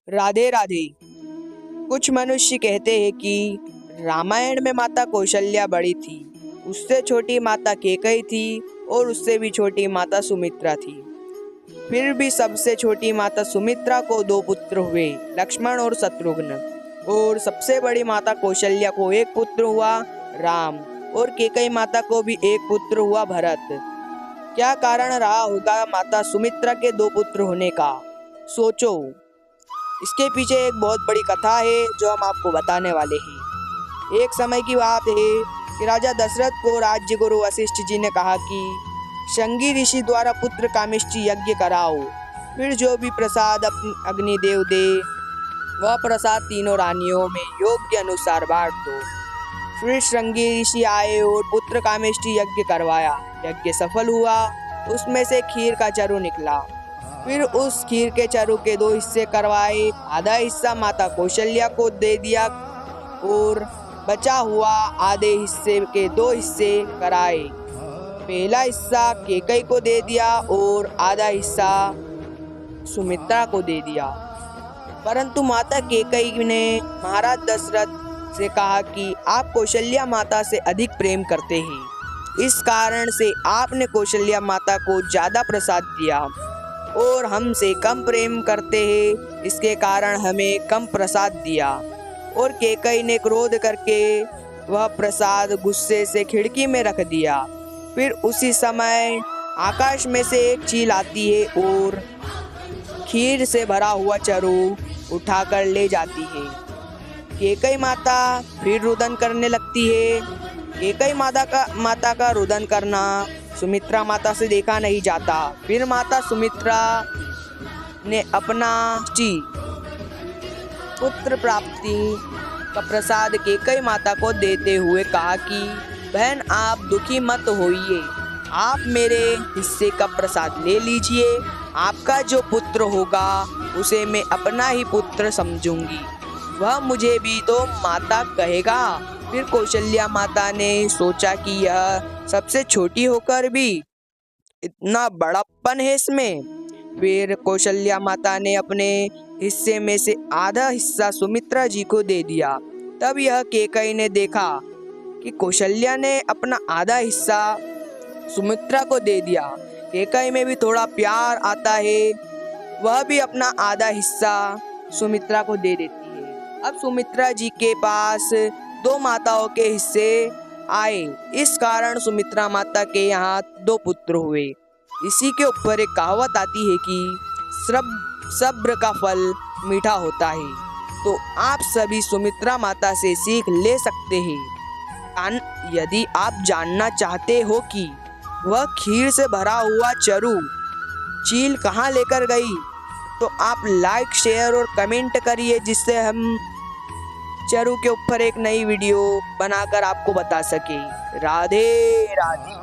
राधे राधे। कुछ मनुष्य कहते हैं कि रामायण में माता कौशल्या बड़ी थी, उससे छोटी माता कैकेयी थी और उससे भी छोटी माता सुमित्रा थी। फिर भी सबसे छोटी माता सुमित्रा को दो पुत्र हुए, लक्ष्मण और शत्रुघ्न। और सबसे बड़ी माता कौशल्या को एक पुत्र हुआ, राम। और कैकेयी माता को भी एक पुत्र हुआ, भरत। क्या कारण रहा होगा माता सुमित्रा के दो पुत्र होने का? सोचो। इसके पीछे एक बहुत बड़ी कथा है जो हम आपको बताने वाले हैं। एक समय की बात है कि राजा दशरथ को राज्य गुरु वशिष्ठ जी ने कहा कि शंगी ऋषि द्वारा पुत्र कामेष्टि यज्ञ कराओ, फिर जो भी प्रसाद अग्निदेव दे वह प्रसाद तीनों रानियों में योग्य अनुसार बांट दो। फिर श्रृंगी ऋषि आए और पुत्र कामेष्टि यज्ञ करवाया। यज्ञ सफल हुआ, उसमें से खीर का चरु निकला। फिर उस खीर के चरु के दो हिस्से करवाए। आधा हिस्सा माता कौशल्या को दे दिया और बचा हुआ आधे हिस्से के दो हिस्से कराए। पहला हिस्सा कैकेयी को दे दिया और आधा हिस्सा सुमित्रा को दे दिया। परंतु माता कैकेयी ने महाराज दशरथ से कहा कि आप कौशल्या माता से अधिक प्रेम करते हैं, इस कारण से आपने कौशल्या माता को ज़्यादा प्रसाद दिया और हमसे कम प्रेम करते हैं, इसके कारण हमें कम प्रसाद दिया। और कैकेयी ने क्रोध करके वह प्रसाद गुस्से से खिड़की में रख दिया। फिर उसी समय आकाश में से एक चील आती है और खीर से भरा हुआ चरु उठाकर ले जाती है। कैकेयी माता फिर रुदन करने लगती है। कैकेयी माता का रुदन करना सुमित्रा माता से देखा नहीं जाता। फिर माता सुमित्रा ने अपना पुत्र प्राप्ति का प्रसाद कैकेयी माता को देते हुए कहा कि बहन, आप दुखी मत होइए, आप मेरे हिस्से का प्रसाद ले लीजिए। आपका जो पुत्र होगा उसे मैं अपना ही पुत्र समझूंगी, वह मुझे भी तो माता कहेगा। फिर कौशल्या माता ने सोचा कि यह सबसे छोटी होकर भी इतना बड़प्पन है इसमें। फिर कौशल्या माता ने अपने हिस्से में से आधा हिस्सा सुमित्रा जी को दे दिया। तब यह कैकेयी ने देखा कि कौशल्या ने अपना आधा हिस्सा सुमित्रा को दे दिया। कैकेयी में भी थोड़ा प्यार आता है, वह भी अपना आधा हिस्सा सुमित्रा को दे देती है। अब सुमित्रा जी के पास दो माताओं के हिस्से आए, इस कारण सुमित्रा माता के यहाँ दो पुत्र हुए। इसी के ऊपर एक कहावत आती है कि सब्र का फल मीठा होता है। तो आप सभी सुमित्रा माता से सीख ले सकते हैं। यदि आप जानना चाहते हो कि वह खीर से भरा हुआ चरु चील कहाँ लेकर गई, तो आप लाइक, शेयर और कमेंट करिए, जिससे हम चरु के ऊपर एक नई वीडियो बनाकर आपको बता सके। राधे राधे।